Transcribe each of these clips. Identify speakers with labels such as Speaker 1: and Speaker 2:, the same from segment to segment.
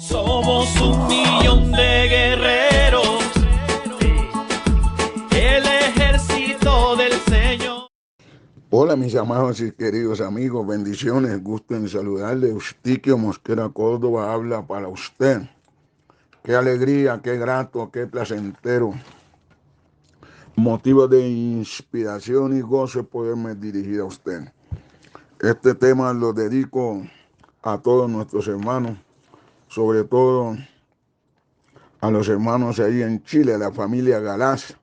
Speaker 1: Somos 1.000.000 de guerreros, el ejército del Señor.
Speaker 2: Hola mis amados y queridos amigos, bendiciones, gusto en saludarles. Eustiquio Mosquera Córdoba habla para usted. Qué alegría, qué grato, qué placentero. Motivo de inspiración y gozo poderme dirigir a usted. Este tema lo dedico a todos nuestros hermanos, sobre todo a los hermanos ahí en Chile, a la familia Galás.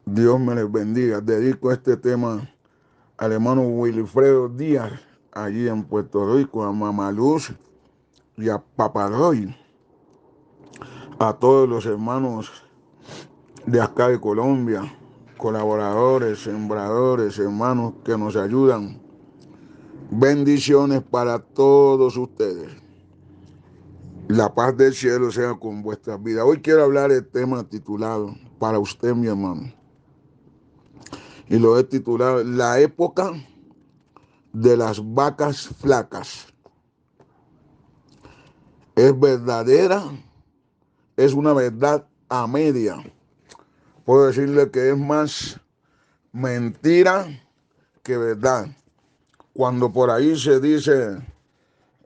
Speaker 2: Dios me les bendiga. Dedico este tema al hermano Wilfredo Díaz, allí en Puerto Rico, a Mamá Luz y a Paparoy, a todos los hermanos de acá de Colombia, colaboradores, sembradores, hermanos que nos ayudan. Bendiciones para todos ustedes. La paz del cielo sea con vuestras vidas. Hoy quiero hablar del tema titulado, para usted, mi hermano, y lo he titulado, la época de las vacas flacas. Es verdadera, es una verdad a media. Puedo decirle que es más mentira que verdad. Cuando por ahí se dice,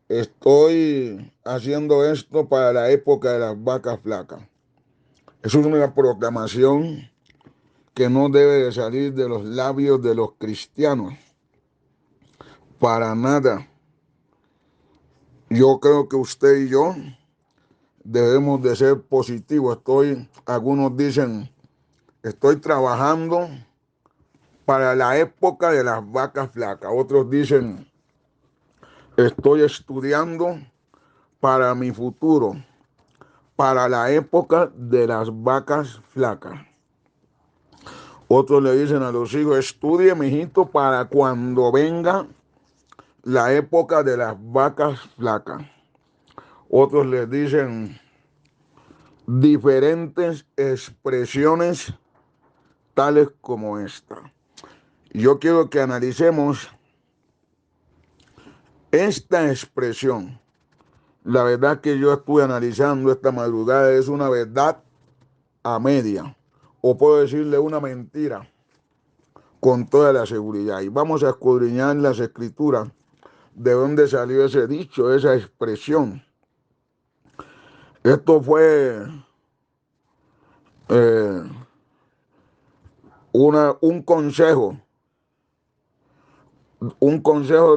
Speaker 2: estoy haciendo esto para la época de las vacas flacas. Eso es una proclamación que no debe de salir de los labios de los cristianos. Para nada. Yo creo que usted y yo debemos de ser positivos. Algunos dicen, estoy trabajando para la época de las vacas flacas. Otros dicen, estoy estudiando para mi futuro, para la época de las vacas flacas. Otros le dicen a los hijos, estudie, mijito, para cuando venga la época de las vacas flacas. Otros les dicen diferentes expresiones tales como esta. Yo quiero que analicemos esta expresión. La verdad que yo estuve analizando esta madrugada es una verdad a media, o puedo decirle una mentira con toda la seguridad. Y vamos a escudriñar las escrituras de dónde salió ese dicho, esa expresión. Esto fue un consejo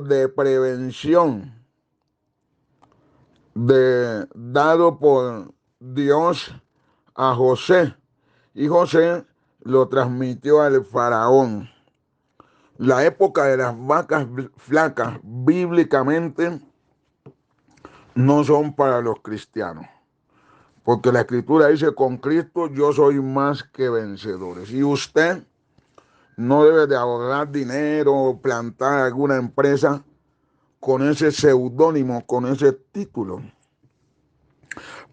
Speaker 2: de prevención dado por Dios a José, y José lo transmitió al faraón. La época de las vacas flacas bíblicamente no son para los cristianos, porque la escritura dice, con Cristo yo soy más que vencedores. Y usted no debe de ahorrar dinero o plantar alguna empresa con ese seudónimo, con ese título.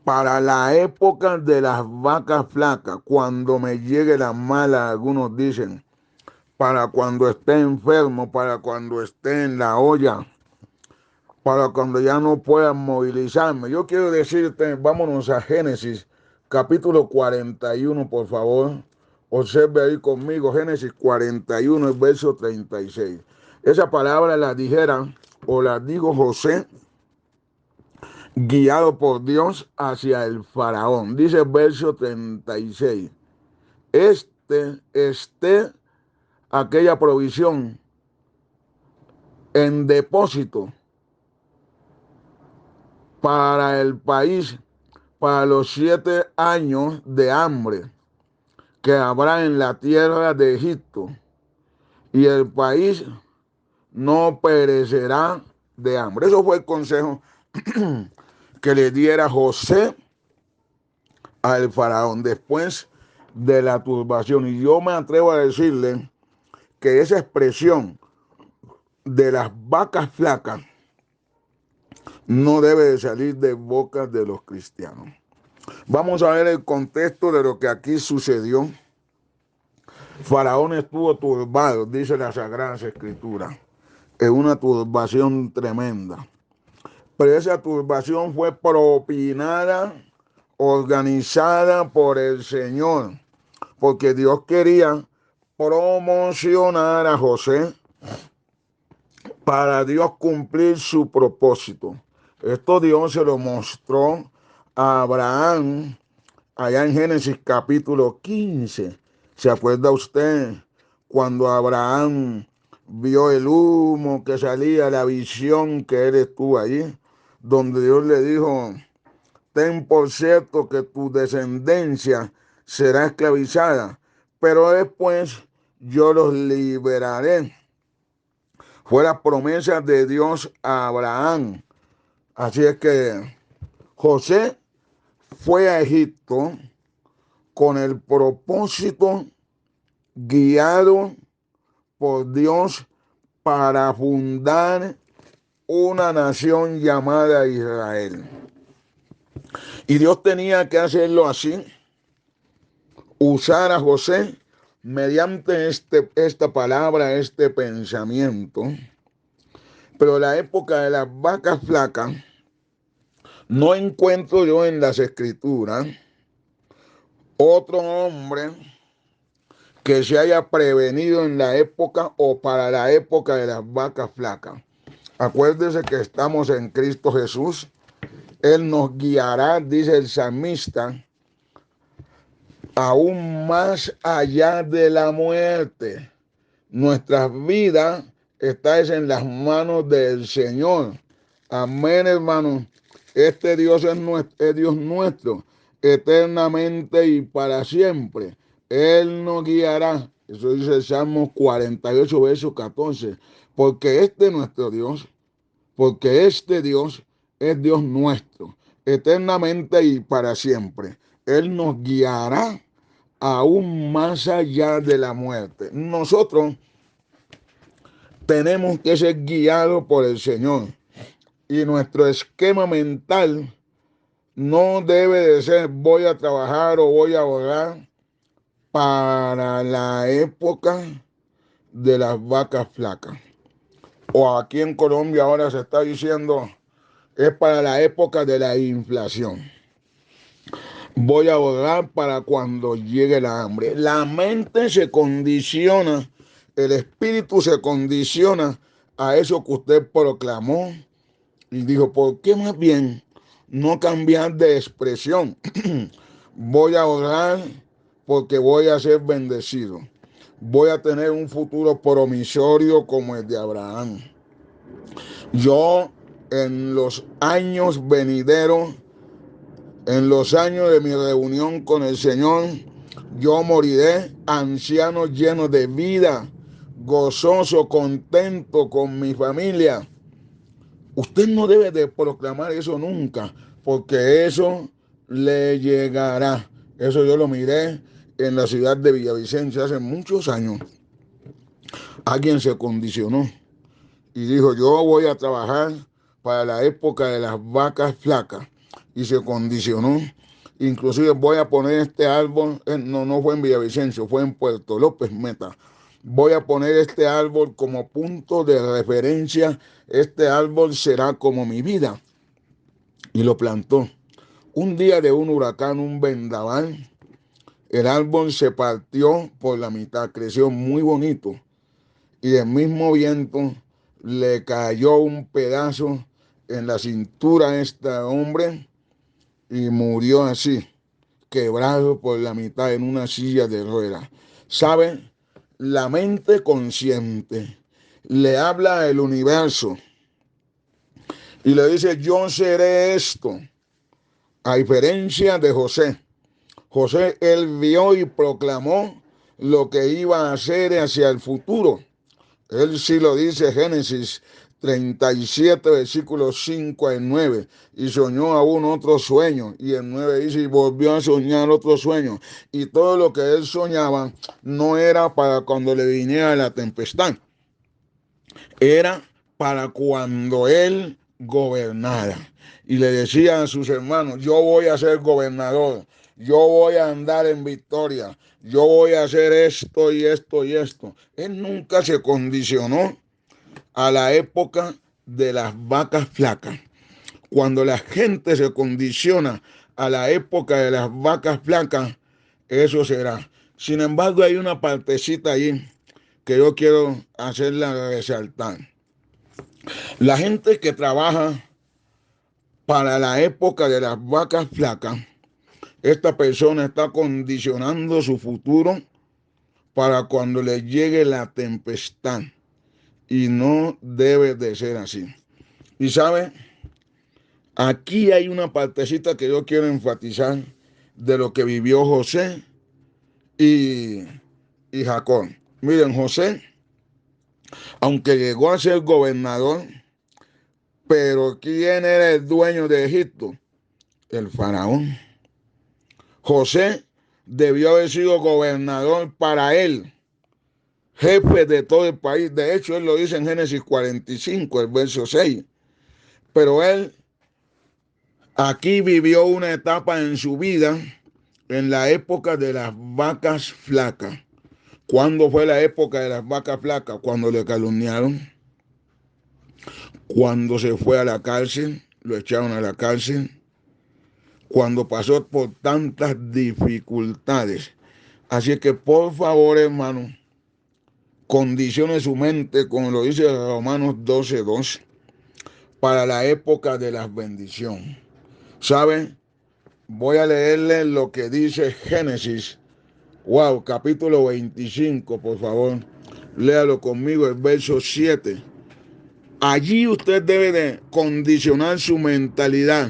Speaker 2: Para la época de las vacas flacas, cuando me llegue la mala, algunos dicen, para cuando esté enfermo, para cuando esté en la olla, para cuando ya no pueda movilizarme. Yo quiero decirte, vámonos a Génesis, capítulo 41, por favor. Observe ahí conmigo, Génesis 41, el verso 36. Esa palabra la dijo José, guiado por Dios hacia el faraón. Dice el verso 36. Esté aquella provisión en depósito para el país, para los 7 años de hambre que habrá en la tierra de Egipto, y el país no perecerá de hambre. Eso fue el consejo que le diera José al faraón después de la turbación. Y yo me atrevo a decirle que esa expresión de las vacas flacas no debe de salir de boca de los cristianos. Vamos a ver el contexto de lo que aquí sucedió. Faraón estuvo turbado, dice las Sagradas Escrituras, en una turbación tremenda. pero esa turbación fue propinada, organizada por el Señor, porque Dios quería promocionar a José para Dios cumplir su propósito. Esto Dios se lo mostró a Abraham allá en Génesis capítulo 15. ¿Se acuerda usted cuando Abraham vio el humo que salía, la visión que él estuvo allí, donde Dios le dijo: ten por cierto que tu descendencia será esclavizada, pero después yo los liberaré? Fue la promesa de Dios a Abraham. Así es que José fue a Egipto con el propósito, guiado por Dios, para fundar una nación llamada Israel. Y Dios tenía que hacerlo así, usar a José mediante esta palabra, este pensamiento. Pero la época de las vacas flacas, no encuentro yo en las escrituras otro hombre que se haya prevenido en la época o para la época de las vacas flacas. Acuérdese que estamos en Cristo Jesús. Él nos guiará, dice el salmista, aún más allá de la muerte. Nuestras vidas están en las manos del Señor. Amén, hermano. Este Dios es Dios nuestro, eternamente y para siempre. Él nos guiará. Eso dice el Salmo 48, verso 14. Porque este es nuestro Dios, porque este Dios es Dios nuestro, eternamente y para siempre. Él nos guiará aún más allá de la muerte. Nosotros tenemos que ser guiados por el Señor. Y nuestro esquema mental no debe de ser: voy a trabajar o voy a orar para la época de las vacas flacas. O aquí en Colombia ahora se está diciendo: es para la época de la inflación. Voy a orar para cuando llegue la hambre. La mente se condiciona, el espíritu se condiciona a eso que usted proclamó y dijo: ¿por qué más bien no cambiar de expresión? Voy a orar porque voy a ser bendecido. Voy a tener un futuro promisorio como el de Abraham. Yo, en los años venideros, en los años de mi reunión con el Señor, yo moriré anciano, lleno de vida, gozoso, contento con mi familia. Usted no debe de proclamar eso nunca, porque eso le llegará. Eso yo lo miré en la ciudad de Villavicencio hace muchos años. Alguien se condicionó y dijo: yo voy a trabajar para la época de las vacas flacas. Y se condicionó. Inclusive voy a poner este árbol, no fue en Villavicencio, fue en Puerto López, Meta. Voy a poner este árbol como punto de referencia. Este árbol será como mi vida. Y lo plantó. Un día de un huracán, un vendaval, el árbol se partió por la mitad, creció muy bonito. Y del mismo viento le cayó un pedazo en la cintura a este hombre y murió así, quebrado por la mitad en una silla de ruedas. ¿Sabe? La mente consciente le habla al universo y le dice: yo seré esto. A diferencia de José. José, él vio y proclamó lo que iba a hacer hacia el futuro. Él sí lo dice, Génesis 37, versículos 5 al 9. Y soñó aún otro sueño. Y el 9 dice: y volvió a soñar otro sueño. Y todo lo que él soñaba no era para cuando le viniera la tempestad. Era para cuando él gobernara. Y le decía a sus hermanos: yo voy a ser gobernador. Yo voy a andar en victoria. Yo voy a hacer esto y esto y esto. Él nunca se condicionó a la época de las vacas flacas. Cuando la gente se condiciona a la época de las vacas flacas, eso será. Sin embargo, hay una partecita ahí que yo quiero hacerla resaltar. La gente que trabaja para la época de las vacas flacas, esta persona está condicionando su futuro para cuando le llegue la tempestad. Y no debe de ser así. Y sabe, aquí hay una partecita que yo quiero enfatizar de lo que vivió José y Jacob. Miren, José, aunque llegó a ser gobernador, pero ¿quién era el dueño de Egipto? El faraón. José debió haber sido gobernador para él, jefe de todo el país. De hecho, él lo dice en Génesis 45, el verso 6. Pero él aquí vivió una etapa en su vida en la época de las vacas flacas. ¿Cuándo fue la época de las vacas flacas? Cuando le calumniaron, cuando se fue a la cárcel, lo echaron a la cárcel, cuando pasó por tantas dificultades. Así que por favor, hermano, condicione su mente, como lo dice Romanos 12:2, para la época de las bendiciones. ¿Saben? Voy a leerle lo que dice Génesis, capítulo 25, por favor. Léalo conmigo, el verso 7. Allí usted debe de condicionar su mentalidad.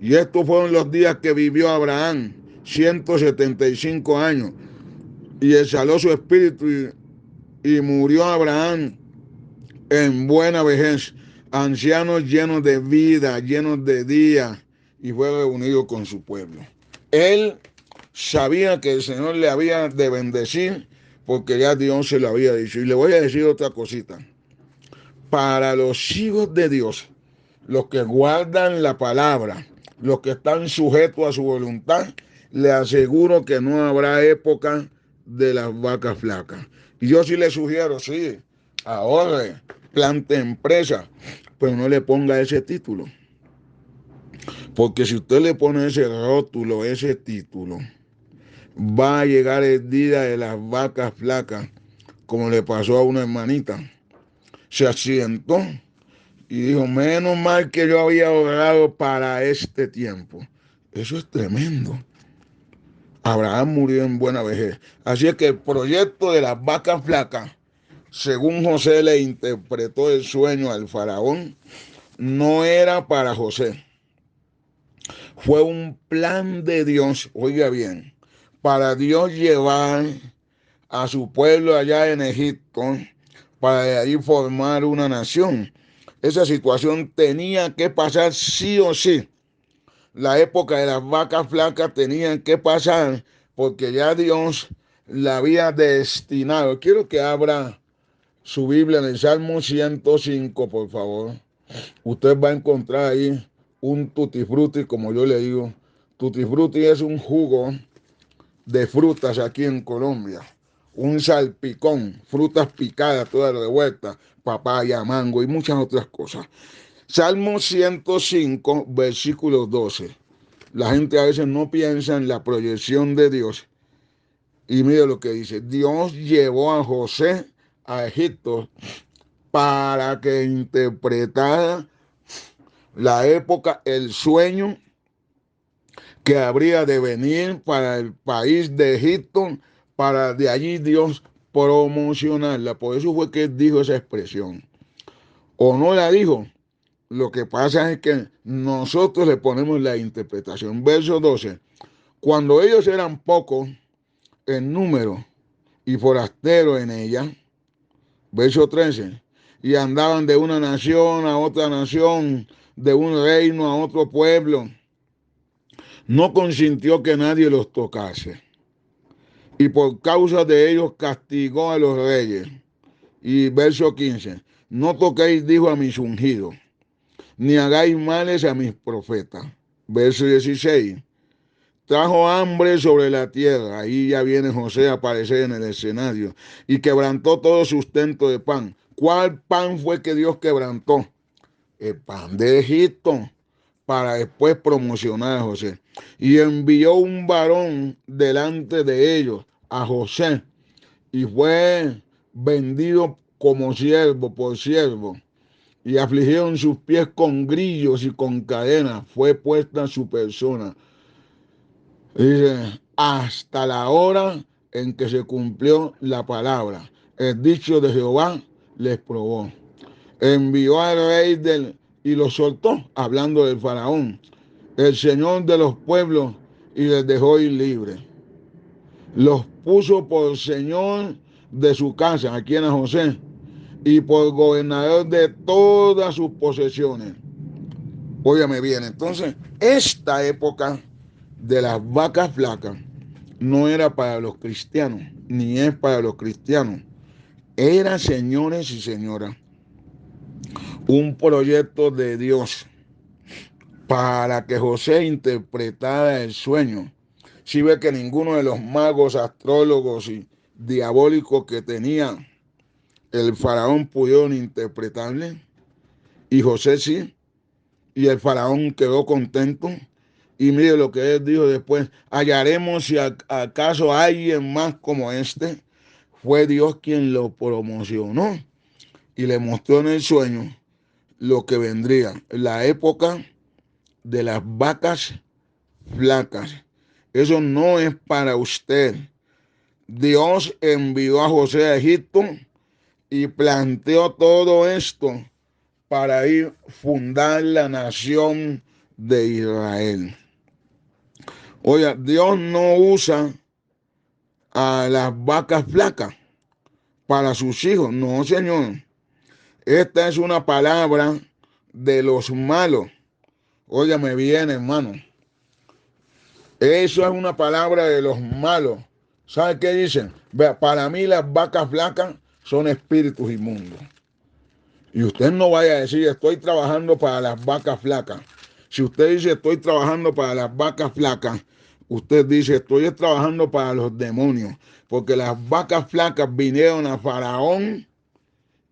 Speaker 2: Y estos fueron los días que vivió Abraham, 175 años. Y exhaló su espíritu y murió Abraham en buena vejez, anciano lleno de vida, lleno de días, y fue reunido con su pueblo. Él sabía que el Señor le había de bendecir porque ya Dios se lo había dicho. Y le voy a decir otra cosita. Para los hijos de Dios, los que guardan la palabra, los que están sujetos a su voluntad, le aseguro que no habrá época de las vacas flacas. Y yo sí le sugiero, sí, ahorre, plante empresa, pero no le ponga ese título. Porque si usted le pone ese rótulo, ese título, va a llegar el día de las vacas flacas, como le pasó a una hermanita. Se accidentó y dijo, menos mal que yo había ahorrado para este tiempo. Eso es tremendo. Abraham murió en buena vejez. Así es que el proyecto de las vacas flacas, según José le interpretó el sueño al faraón, no era para José. Fue un plan de Dios, oiga bien, para Dios llevar a su pueblo allá en Egipto, para de ahí formar una nación. Esa situación tenía que pasar sí o sí. La época de las vacas flacas tenía que pasar porque ya Dios la había destinado. Quiero que abra su Biblia en el Salmo 105, por favor. Usted va a encontrar ahí un tutti frutti, como yo le digo. Tutti frutti es un jugo de frutas aquí en Colombia. Un salpicón, frutas picadas, todas revueltas, papaya, mango y muchas otras cosas. Salmo 105, versículo 12. La gente a veces no piensa en la proyección de Dios. Y mire lo que dice. Dios llevó a José a Egipto para que interpretara la época, el sueño que habría de venir para el país de Egipto, para de allí Dios promocionarla. Por eso fue que dijo esa expresión. O no la dijo. Lo que pasa es que nosotros le ponemos la interpretación. Verso 12. Cuando ellos eran pocos en número y forasteros en ella. Verso 13. Y andaban de una nación a otra nación, de un reino a otro pueblo. No consintió que nadie los tocase. Y por causa de ellos castigó a los reyes. Y verso 15. No toquéis, dijo, a mis ungidos, ni hagáis males a mis profetas. Verso 16. Trajo hambre sobre la tierra. Ahí ya viene José a aparecer en el escenario. Y quebrantó todo sustento de pan. ¿Cuál pan fue que Dios quebrantó? el pan de Egipto, para después promocionar a José. Y envió un varón delante de ellos, a José, y fue vendido como siervo por siervo. Y afligieron sus pies con grillos y con cadenas. Fue puesta su persona. Dice, hasta la hora en que se cumplió la palabra. El dicho de Jehová les probó. Envió al rey y lo soltó, hablando del faraón, el Señor de los pueblos, y les dejó ir libres. Los puso por señor de su casa, aquí en José, y por gobernador de todas sus posesiones. Óyame bien, entonces, esta época de las vacas flacas no era para los cristianos, ni es para los cristianos. Era, señores y señoras, un proyecto de Dios para que José interpretara el sueño. Si ve que ninguno de los magos, astrólogos y diabólicos que tenía el faraón pudieron interpretarle, y José sí, y el faraón quedó contento. Y mire lo que él dijo después: hallaremos si acaso alguien más como este. Fue Dios quien lo promocionó y le mostró en el sueño lo que vendría, la época de las vacas flacas. Eso no es para usted. Dios envió a José a Egipto y planteó todo esto para ir fundar la nación de Israel. Oiga, Dios no usa a las vacas flacas para sus hijos. No, señor. Esta es una palabra de los malos. Óigame bien, hermano. Eso es una palabra de los malos. ¿Sabe qué dicen? Vea, para mí las vacas flacas son espíritus inmundos. Y usted no vaya a decir, estoy trabajando para las vacas flacas. Si usted dice, estoy trabajando para las vacas flacas, usted dice, estoy trabajando para los demonios. Porque las vacas flacas vinieron a Faraón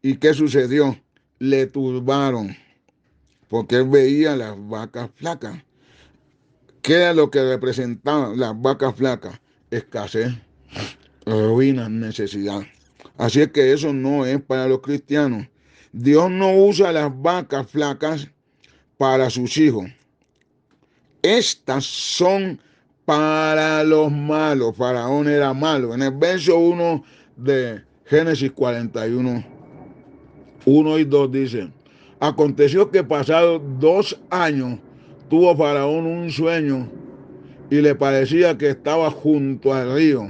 Speaker 2: y ¿qué sucedió? Le turbaron. Porque él veía las vacas flacas. ¿Qué era lo que representaban las vacas flacas? Escasez, ruina, necesidad. Así es que eso no es para los cristianos. Dios no usa las vacas flacas para sus hijos. Estas son para los malos. Faraón era malo. En el verso 1 de Génesis 41, 1 y 2 dice: aconteció que pasados 2 años tuvo Faraón un sueño y le parecía que estaba junto al río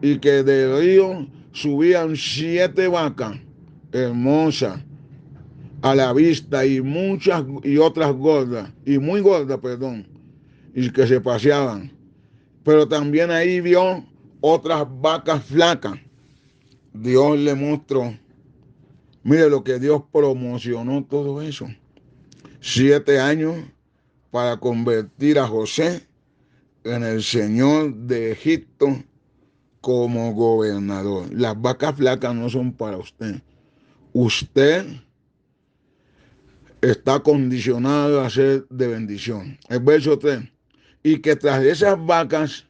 Speaker 2: y que del río subían 7 vacas hermosas a la vista y muchas y otras gordas, y muy gordas, perdón, y que se paseaban. Pero también ahí vio otras vacas flacas. Dios le mostró, mire lo que Dios promocionó todo eso. 7 años para convertir a José en el señor de Egipto como gobernador. Las vacas flacas no son para usted. Usted está condicionado a ser de bendición. El verso 3. Y que tras esas vacas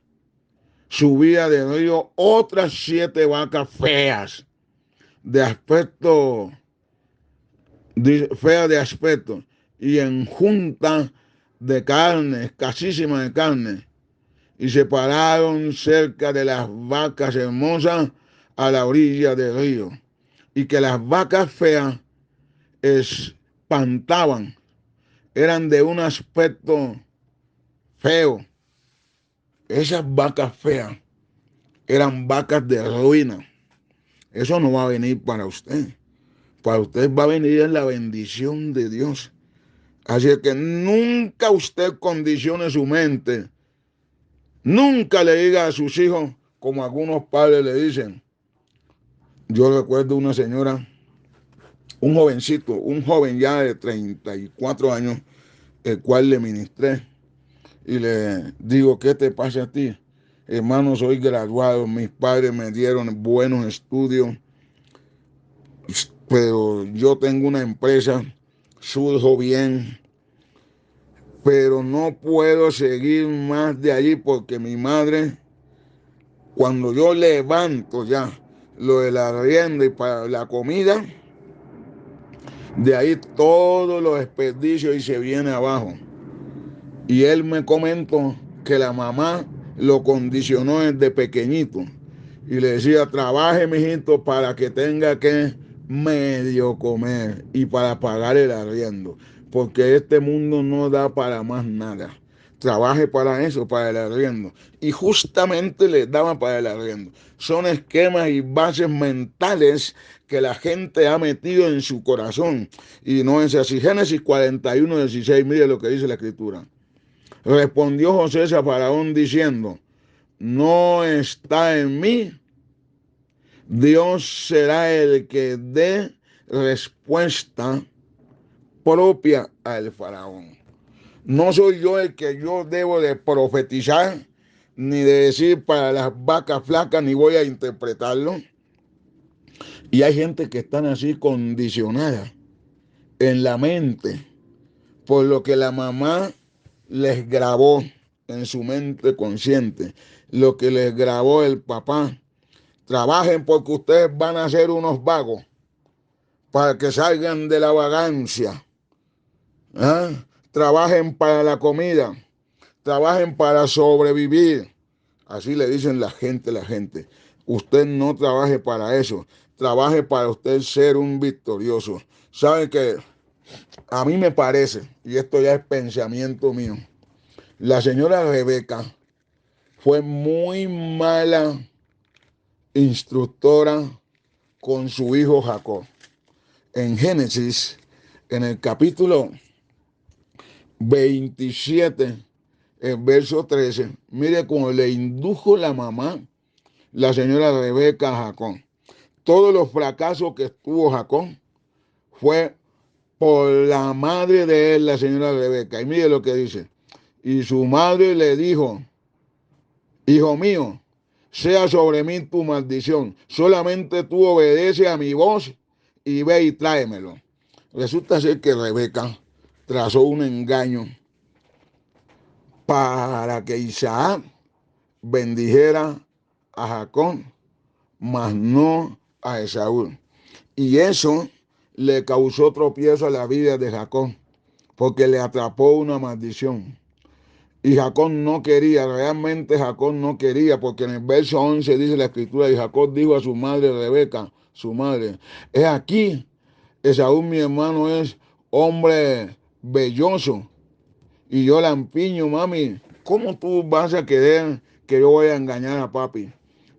Speaker 2: subía del río otras 7 vacas feas, de aspecto, feas de aspecto, y en junta de carne, escasísima de carne, y se pararon cerca de las vacas hermosas a la orilla del río, y que las vacas feas espantaban, eran de un aspecto feo. Esas vacas feas eran vacas de ruina. Eso no va a venir para usted. Para usted va a venir la bendición de Dios. Así que nunca usted condicione su mente. Nunca le diga a sus hijos, como algunos padres le dicen. Yo recuerdo una señora, un jovencito, un joven ya de 34 años, el cual le ministré. Y le digo, ¿qué te pasa a ti? Hermano, soy graduado, mis padres me dieron buenos estudios, pero yo tengo una empresa surjo bien, pero no puedo seguir más de allí porque mi madre, cuando yo levanto ya lo del arriendo y para la comida, de ahí todos los desperdicios y se viene abajo. Y él me comentó que la mamá lo condicionó desde pequeñito y le decía, trabaje, mijito, para que tenga que medio comer y para pagar el arriendo, porque este mundo no da para más nada. Trabaje para eso, para el arriendo. Y justamente le daba para el arriendo. Son esquemas y bases mentales que la gente ha metido en su corazón. Y no es así. Génesis 41:16, mire lo que dice la escritura. Respondió José a Faraón diciendo, no está en mí, Dios será el que dé respuesta propia al Faraón. No soy yo el que yo debo de profetizar, ni de decir para las vacas flacas, ni voy a interpretarlo. Y hay gente que están así condicionada en la mente por lo que la mamá les grabó en su mente consciente, lo que les grabó el papá. Trabajen porque ustedes van a ser unos vagos para que salgan de la vagancia. ¿Ah? Trabajen para la comida, trabajen para sobrevivir. Así le dicen la gente. Usted no trabaje para eso, trabaje para usted ser un victorioso. ¿Sabe qué? A mí me parece, y esto ya es pensamiento mío, la señora Rebeca fue muy mala instructora con su hijo Jacob. En Génesis, en el capítulo 27, el verso 13, mire cómo le indujo la mamá, la señora Rebeca, a Jacob. Todos los fracasos que tuvo Jacob fue por la madre de él, la señora Rebeca. Y mire lo que dice. Y su madre le dijo, hijo mío, sea sobre mí tu maldición. Solamente tú obedece a mi voz y ve y tráemelo. Resulta ser que Rebeca trazó un engaño para que Isaac bendijera a Jacob, mas no a Esaú. Y eso le causó tropiezo a la vida de Jacob, porque le atrapó una maldición. Y Jacob no quería, realmente Jacob no quería, porque en el verso 11 dice la escritura, y Jacob dijo a su madre Rebeca, su madre, es aquí, Esaú mi hermano es hombre belloso, y yo lampiño, mami, ¿cómo tú vas a querer que yo vaya a engañar a papi?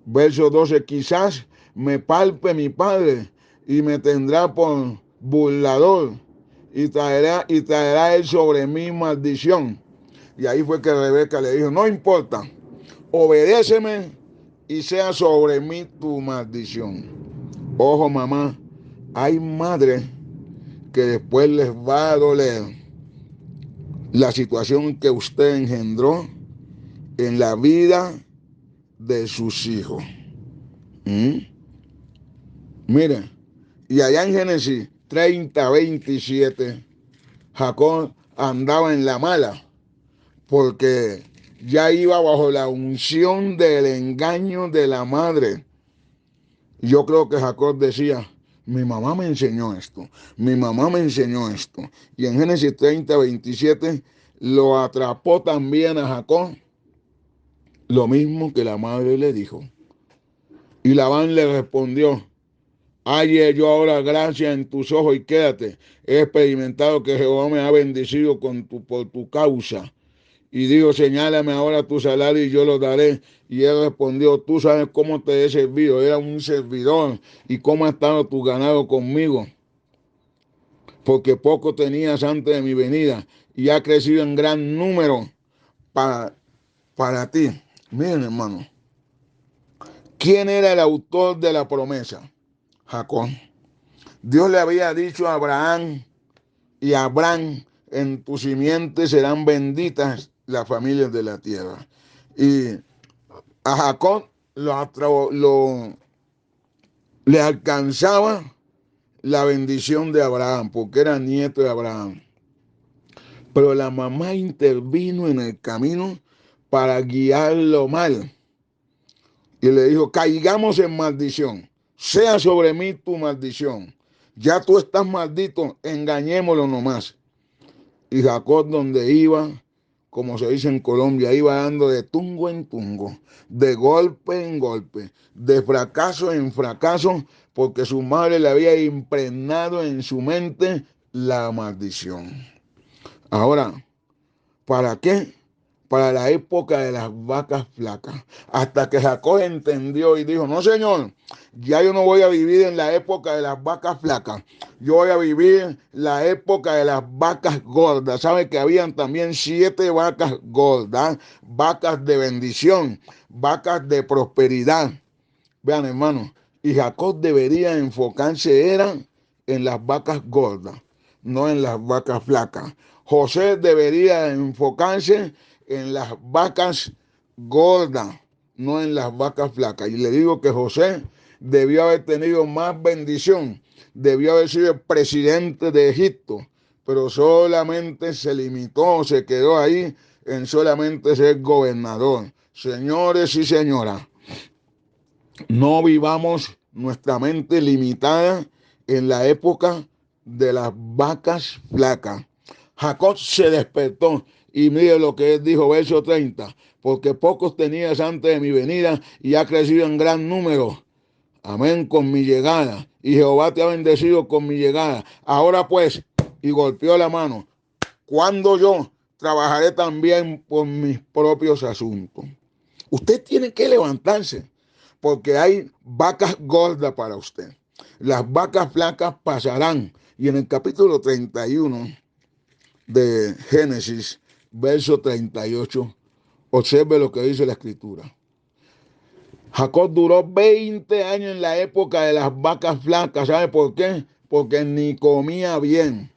Speaker 2: Verso 12, quizás me palpe mi padre y me tendrá por burlador y traerá él sobre mí maldición. Y ahí fue que Rebeca le dijo, no importa, obedéceme y sea sobre mí tu maldición. Ojo, mamá, hay madres que después les va a doler la situación que usted engendró en la vida de sus hijos. Mire, y allá en Génesis 30:27, Jacob andaba en la mala, porque ya iba bajo la unción del engaño de la madre. Yo creo que Jacob decía, mi mamá me enseñó esto, mi mamá me enseñó esto. Y en Génesis 30:27 lo atrapó también a Jacob, lo mismo que la madre le dijo. Y Labán le respondió, halle yo ahora gracia en tus ojos y quédate. He experimentado que Jehová me ha bendecido por tu causa. Y dijo, señálame ahora tu salario y yo lo daré. Y él respondió, tú sabes cómo te he servido, era un servidor. Y cómo ha estado tu ganado conmigo. Porque poco tenías antes de mi venida y ha crecido en gran número para ti. Miren, hermano, ¿quién era el autor de la promesa? Jacob. Dios le había dicho a Abraham y a Abraham, en tu simiente serán benditas las familias de la tierra. Y a Jacob le alcanzaba la bendición de Abraham, porque era nieto de Abraham. Pero la mamá intervino en el camino para guiarlo mal. Y le dijo, caigamos en maldición, sea sobre mí tu maldición. Ya tú estás maldito, engañémoslo nomás. Y Jacob, donde iba, como se dice en Colombia, iba dando de tungo en tungo, de golpe en golpe, de fracaso en fracaso, porque su madre le había impregnado en su mente la maldición. Ahora, ¿para qué? Para la época de las vacas flacas. Hasta que Jacob entendió y dijo, no señor, ya yo no voy a vivir en la época de las vacas flacas. Yo voy a vivir la época de las vacas gordas. ¿Sabe que habían también 7 vacas gordas? Vacas de bendición, vacas de prosperidad. Vean, hermanos, y Jacob debería enfocarse en las vacas gordas, no en las vacas flacas. José debería enfocarse en las vacas gordas, no en las vacas flacas. Y le digo que José debió haber tenido más bendición, debió haber sido el presidente de Egipto, pero solamente se limitó, se quedó ahí en solamente ser gobernador. Señores y señoras, no vivamos nuestra mente limitada en la época de las vacas flacas. Jacob se despertó y mire lo que él dijo, verso 30, porque pocos tenías antes de mi venida y ha crecido en gran número. Amén, con mi llegada. Y Jehová te ha bendecido con mi llegada. Ahora pues, y golpeó la mano, cuando yo trabajaré también por mis propios asuntos. Usted tiene que levantarse, porque hay vacas gordas para usted. Las vacas flacas pasarán. Y en el capítulo 31 de Génesis, verso 38, observe lo que dice la escritura. Jacob duró 20 años en la época de las vacas flacas. ¿Sabe por qué? Porque ni comía bien.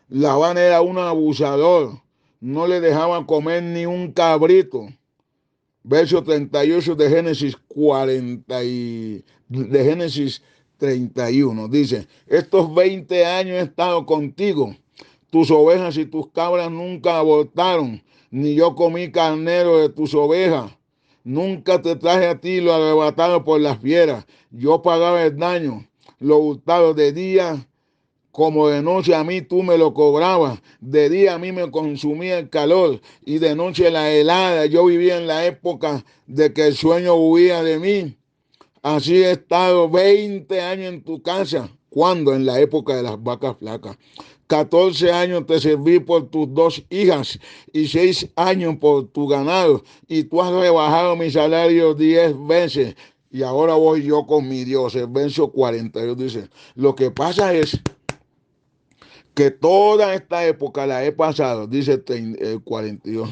Speaker 2: Labán era un abusador. No le dejaban comer ni un cabrito. Verso 38 de Génesis 31. Dice, estos 20 años he estado contigo. Tus ovejas y tus cabras nunca abortaron, ni yo comí carnero de tus ovejas. Nunca te traje a ti lo arrebatado por las fieras. Yo pagaba el daño, lo hurtado de día como de noche a mí tú me lo cobrabas. De día a mí me consumía el calor y de noche la helada. Yo vivía en la época de que el sueño huía de mí. Así he estado 20 años en tu casa. ¿Cuándo? En la época de las vacas flacas. 14 años te serví por tus 2 hijas y 6 años por tu ganado. Y tú has rebajado mi salario 10 veces. Y ahora voy yo con mi Dios. El verso 42 dice, lo que pasa es que toda esta época la he pasado, dice el 42.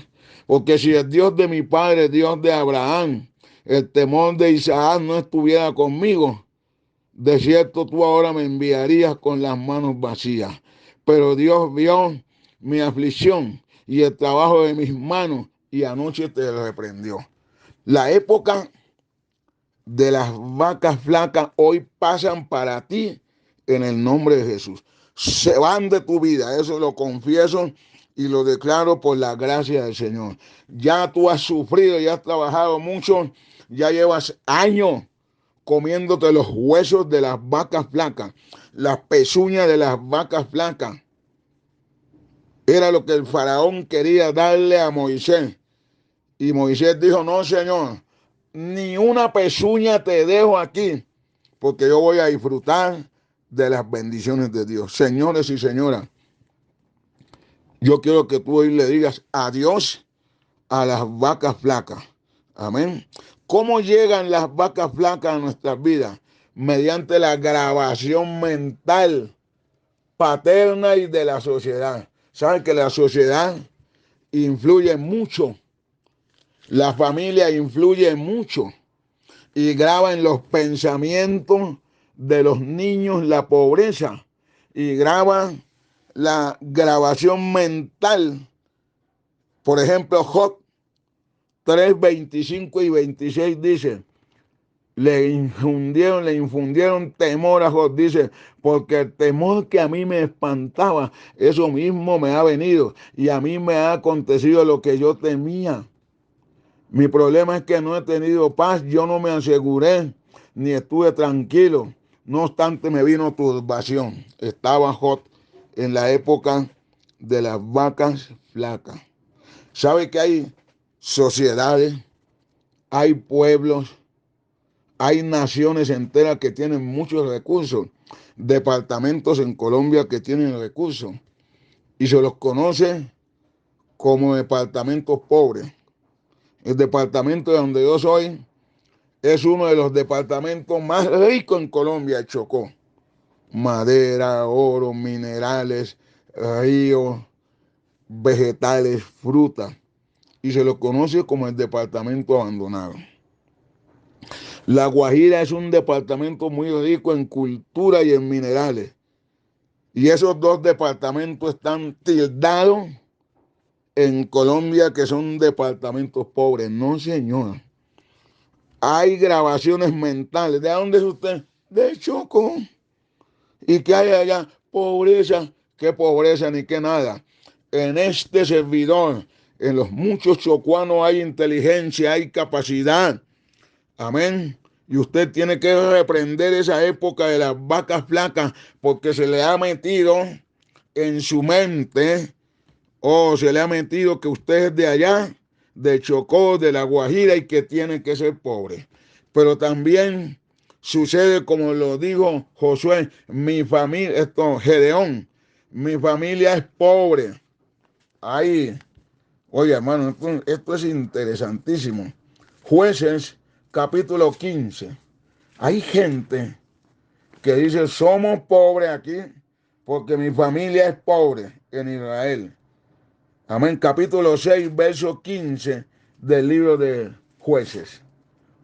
Speaker 2: Porque si el Dios de mi padre, Dios de Abraham, el temor de Isaac no estuviera conmigo, de cierto tú ahora me enviarías con las manos vacías. Pero Dios vio mi aflicción y el trabajo de mis manos y anoche te reprendió. La época de las vacas flacas hoy pasan para ti en el nombre de Jesús. Se van de tu vida, eso lo confieso y lo declaro por la gracia del Señor. Ya tú has sufrido, ya has trabajado mucho, ya llevas años comiéndote los huesos de las vacas flacas, las pezuñas de las vacas flacas. Era lo que el faraón quería darle a Moisés. Y Moisés dijo, no, Señor, ni una pezuña te dejo aquí, porque yo voy a disfrutar de las bendiciones de Dios. Señores y señoras, yo quiero que tú hoy le digas adiós a las vacas flacas. Amén. ¿Cómo llegan las vacas flacas a nuestras vidas? Mediante la grabación mental paterna y de la sociedad. ¿Saben que la sociedad influye mucho? La familia influye mucho y graba en los pensamientos de los niños la pobreza y graba la grabación mental. Por ejemplo, Job 3, 25 y 26 dice, le infundieron temor a Job. Dice, porque el temor que a mí me espantaba, eso mismo me ha venido y a mí me ha acontecido lo que yo temía. Mi problema es que no he tenido paz, yo no me aseguré, ni estuve tranquilo. No obstante, me vino turbación. Estaba Job en la época de las vacas flacas. ¿Sabe que hay sociedades, hay pueblos, hay naciones enteras que tienen muchos recursos, departamentos en Colombia que tienen recursos y se los conoce como departamentos pobres? El departamento de donde yo soy es uno de los departamentos más ricos en Colombia, el Chocó. Madera, oro, minerales, ríos, vegetales, frutas. Y se lo conoce como el departamento abandonado. La Guajira es un departamento muy rico en cultura y en minerales. Y esos dos departamentos están tildados en Colombia que son departamentos pobres. No, señor. Hay grabaciones mentales. ¿De dónde es usted? De Chocó. ¿Y qué hay allá? Pobreza. ¿Qué pobreza ni qué nada? En este servidor, en los muchos chocuanos hay inteligencia, hay capacidad. Amén. Y usted tiene que reprender esa época de las vacas flacas porque se le ha metido en su mente, o se le ha metido que usted es de allá, de Chocó, de La Guajira y que tiene que ser pobre. Pero también sucede como lo dijo Josué, mi familia, Gedeón, mi familia es pobre. Ahí, oye hermano, esto es interesantísimo. Jueces capítulo 15. Hay gente que dice, somos pobres aquí porque mi familia es pobre en Israel. Amén. Capítulo 6, verso 15 del libro de Jueces.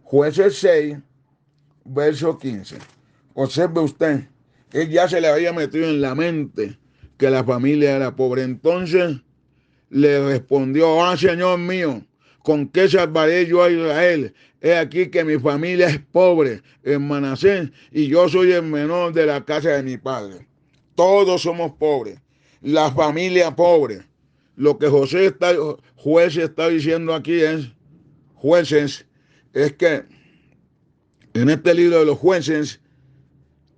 Speaker 2: Jueces 6, verso 15. Observe usted, él ya se le había metido en la mente que la familia era pobre. Entonces le respondió, Señor mío, ¿con qué salvaré yo a Israel? He aquí que mi familia es pobre en Manasés y yo soy el menor de la casa de mi padre. Todos somos pobres. La familia pobre. Lo que Jueces está diciendo aquí jueces, es que en este libro de los jueces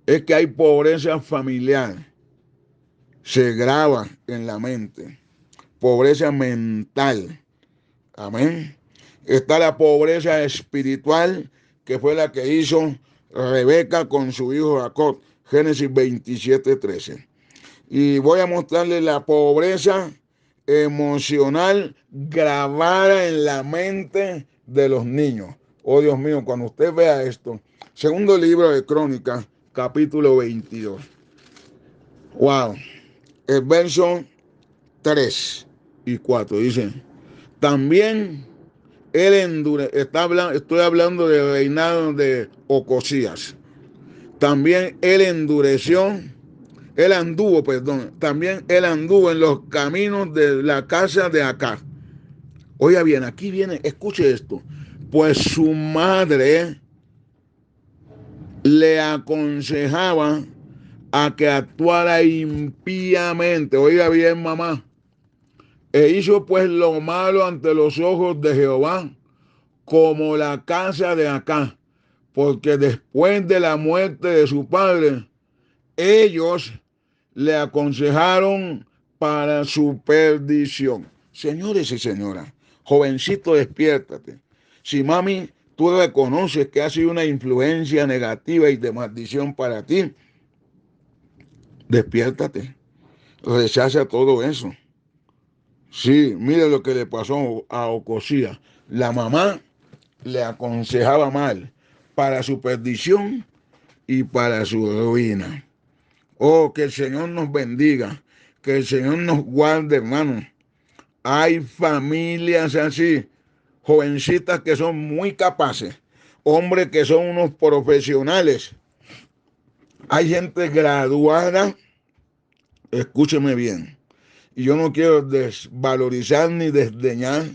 Speaker 2: es que hay pobreza familiar. Se graba en la mente. Pobreza mental. Amén. Está la pobreza espiritual, que fue la que hizo Rebeca con su hijo Jacob. Génesis 27:13. Y voy a mostrarle la pobreza emocional grabada en la mente de los niños. Oh Dios mío, cuando usted vea esto. Segundo libro de Crónicas, capítulo 22. Wow. El verso 3 y 4 dice, también estoy hablando del reinado de Ocosías. También también él anduvo en los caminos de la casa de Acab. Oiga bien, aquí viene, escuche esto. Pues su madre le aconsejaba a que actuara impíamente. Oiga bien, mamá. E hizo pues lo malo ante los ojos de Jehová, como la casa de Acab, porque después de la muerte de su padre, ellos le aconsejaron para su perdición. Señores y señoras, jovencito, despiértate. Si mami, tú reconoces que ha sido una influencia negativa y de maldición para ti, despiértate. Rechaza todo eso. Sí, mire lo que le pasó a Ocosías. La mamá le aconsejaba mal para su perdición y para su ruina. Oh, que el Señor nos bendiga, que el Señor nos guarde, hermano. Hay familias así, jovencitas que son muy capaces, hombres que son unos profesionales. Hay gente graduada, escúcheme bien, y yo no quiero desvalorizar ni desdeñar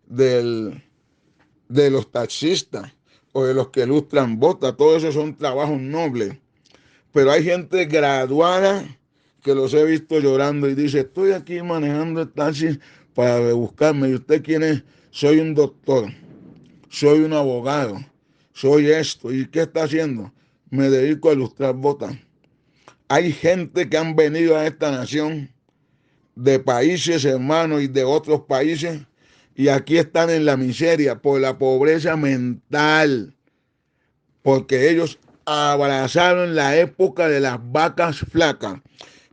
Speaker 2: de los taxistas, o de los que lustran botas. Todo eso son trabajos nobles. Pero hay gente graduada que los he visto llorando y dice, estoy aquí manejando el taxi para buscarme. ¿Y usted quién es? Soy un doctor, soy un abogado, soy esto. ¿Y qué está haciendo? Me dedico a lustrar botas. Hay gente que han venido a esta nación de países hermanos y de otros países y aquí están en la miseria por la pobreza mental, porque ellos abrazaron la época de las vacas flacas.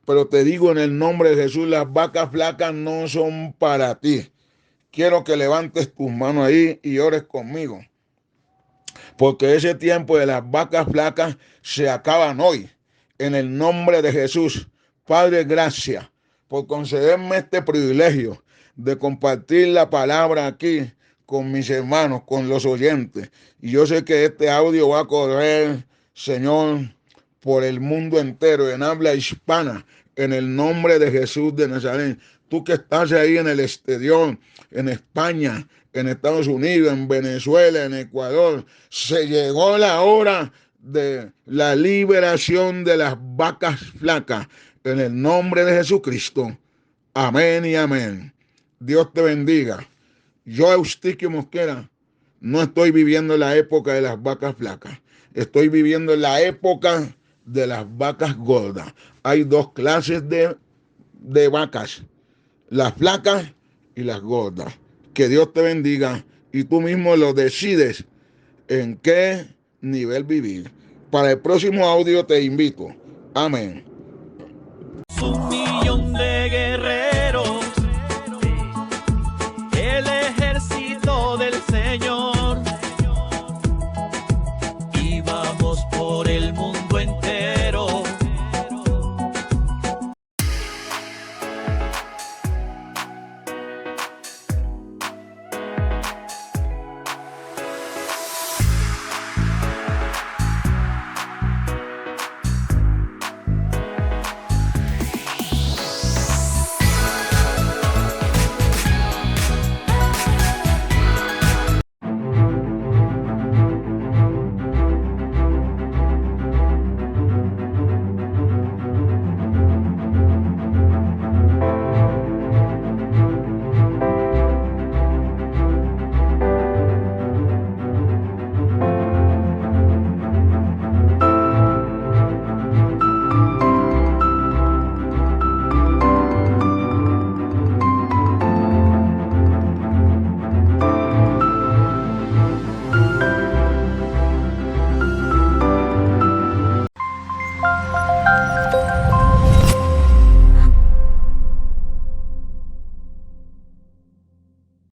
Speaker 2: Pero te digo en el nombre de Jesús, las vacas flacas no son para ti. Quiero que levantes tus manos ahí y ores conmigo, porque ese tiempo de las vacas flacas se acaban hoy. En el nombre de Jesús, Padre, gracias por concederme este privilegio de compartir la palabra aquí con mis hermanos, con los oyentes. Y yo sé que este audio va a correr, Señor, por el mundo entero, en habla hispana, en el nombre de Jesús de Nazaret. Tú que estás ahí en el exterior, en España, en Estados Unidos, en Venezuela, en Ecuador, se llegó la hora de la liberación de las vacas flacas, en el nombre de Jesucristo. Amén y amén. Dios te bendiga. Yo, Eustiquio Mosquera, no estoy viviendo la época de las vacas flacas. Estoy viviendo la época de las vacas gordas. Hay dos clases de vacas, las flacas y las gordas. Que Dios te bendiga y tú mismo lo decides en qué nivel vivir. Para el próximo audio te invito. Amén.
Speaker 1: Un millón de guerreros.